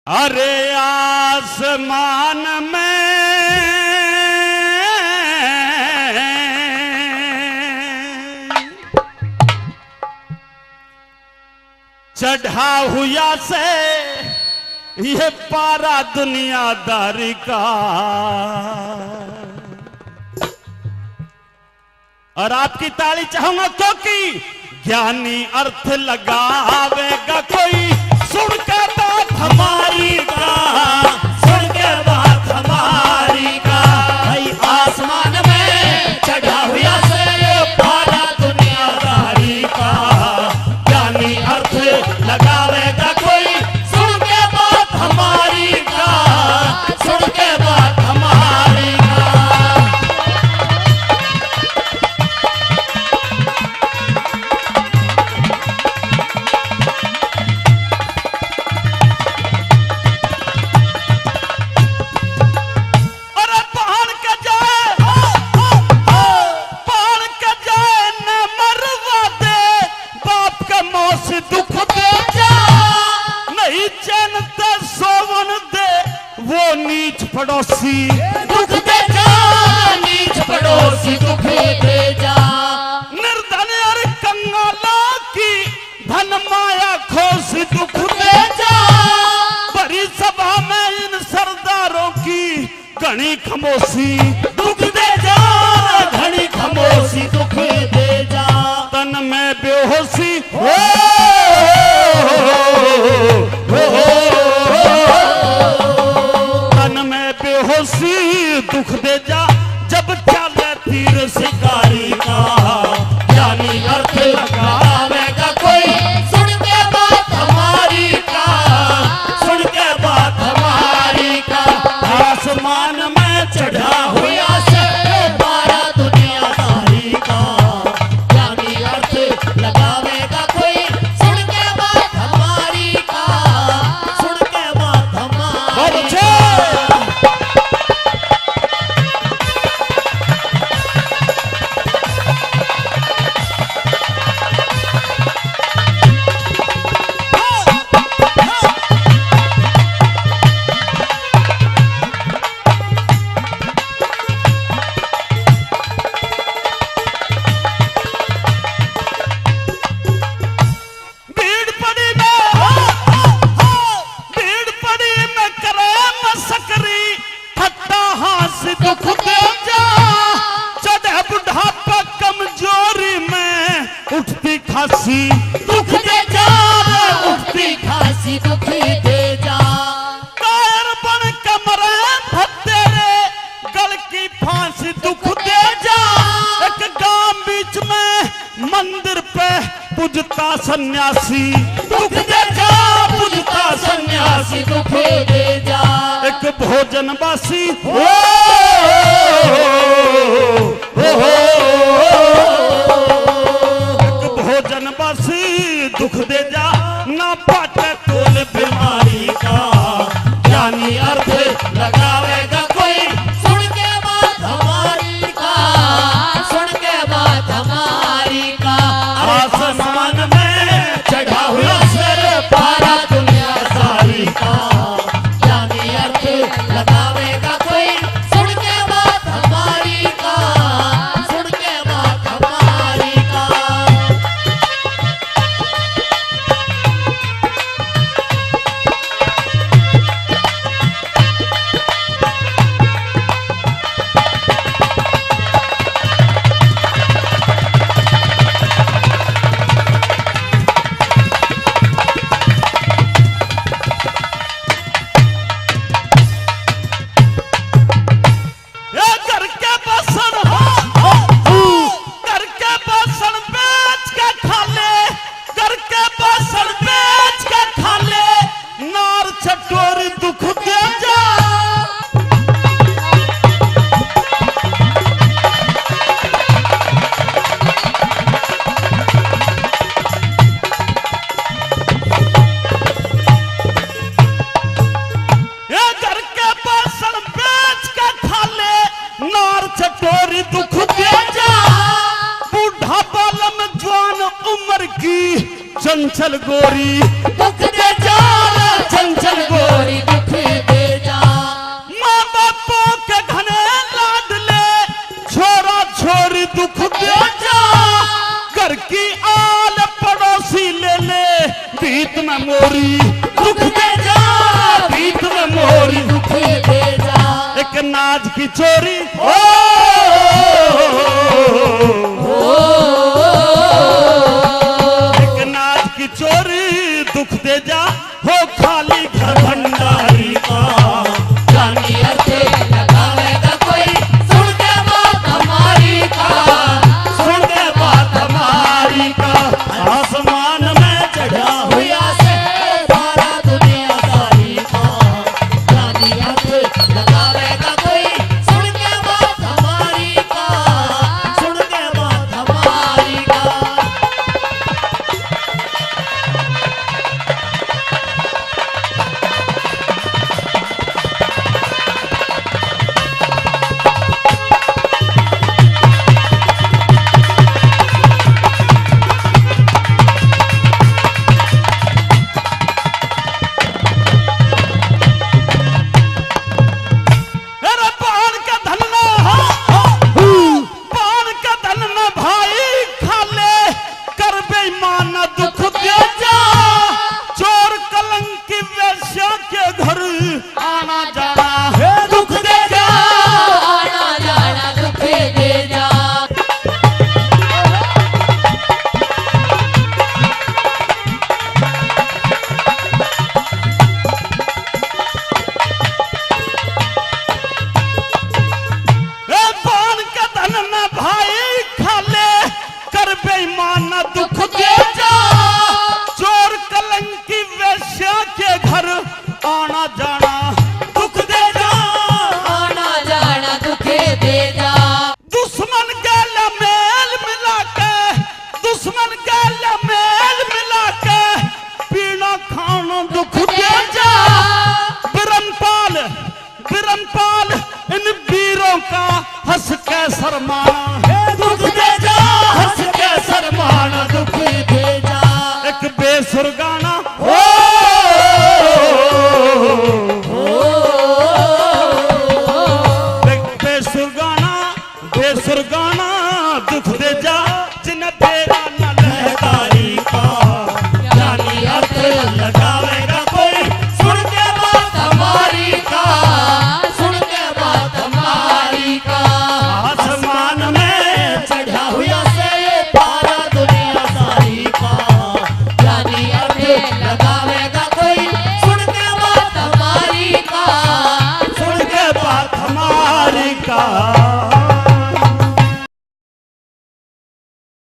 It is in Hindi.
अरे आसमान में चढ़ा हुआ से ये पारा दुनियादारी का, और आपकी ताली चाहूंगा क्योंकि ज्ञानी अर्थ लगावेगा कोई सुन के बात हमारी का, सुन के बात हमारी का। भाई आसमान में चढ़ा हुआ से पारा दुनियादारी का, ज्ञानी अर्थ लगावेगा कोई सुन के बात हमारी का, सुन के बात हमारी का। नीच पड़ोसी दुख दे जा, नीच पड़ोसी दुख दे जा। निर्धन और कंगाला की धन माया खोस दुख दे जा। बड़ी सभा में इन सरदारों की घनी खामोशी दुख दे जा, घनी खामोशी दुख दे जा। तन में बेहोशी बेहोशी दुख दे जा, जब चले तीर शिकारी का, ज्ञानी अर्थ लगावेगा कोई सुन के बात हमारी का, सुन के बात हमारी का। आसमान में चढ़ा हुआ से पारा दुनियादारी का, ज्ञानी अर्थ लगावेगा कोई सुन के बात हमारी का, सुन के बात हमारी का। दुख दे जा, चढ़े बुढ़ापा कमजोरी में उठती खांसी दुख दे जा, उठती खांसी दुख दे जा। कायर बन कमरे तेरे गल की फांसी दुख दे जा। एक गांव बीच में मंदिर पे पूजता सन्यासी दुख दे जा, पूजता सन्यासी दुख दे जा। एक भोजनवासी एक भोजनवासी दुख दे जा, ना पाटे तोल बीमारी का, ज्ञानी अर्थ लगावेगा कोई सुन के बात हमारी का, सुन के बात हमारी का। आसमान में चढ़ा हुआ सर पारा दुनियादारी का, ज्ञानी अर्थ लगावेगा कोई सुन के बात हमारी का, सुन के बात हमारी का। चंचल गोरी दुख दे जा, चंचल गोरी में मोरी दुख दे जा, प्रीत में मोरी दुख दे जा। एक नाज की चोरी ओ एक नाज की चोरी दुख दे जा, हो खाली घर भंडारी का। जानी अर्थ लगावेगा कोई, सुन के बात हमारी का, सुन के बात हमारी का। आसमान में चढ़ा हुआ से सारा दुनिया सारी का। जानी अर्थ लगावेगा कोई, सुन के बात हमारी का, सुन के बात हमारी का। अरे पान का धन ना हो, पान का धन ना भाई खा ले, कर बेईमान दुख दे जा। चोर कलंकी वेश्या के घर आना जाना है दुख दे जा। आना जाना दुख दे जा। ए पान का धन ना भाई खा ले, कर बेईमान दुख दे जा। चोर कलंकी वेश्या के घर आना जाना दुख दे जा। आना जाना दुख दे जा। दुश्मन के लमेल मिला के, दुश्मन के लमेल मिला के, पीना खाना दुख दे जा। बिरनपाल बिरनपाल इन वीरों का हंस के शर्माना है दुख दे जा। हंस के शर्माना दुख दे जा। एक बेसुर गाना ओ एक बेसुर गाना दुख दे जा, जिन्हें तेरा न लहकारी का। जानी अर्थ लगावेगा कोई, सुन के बात हमारी का, सुन के बात हमारी का। आसमान में चढ़ा हुआ से पारा दुनिया सारी का। जानी अर्थ लगावेगा कोई, सुन के बात हमारी का, सुन के बात हमारी का।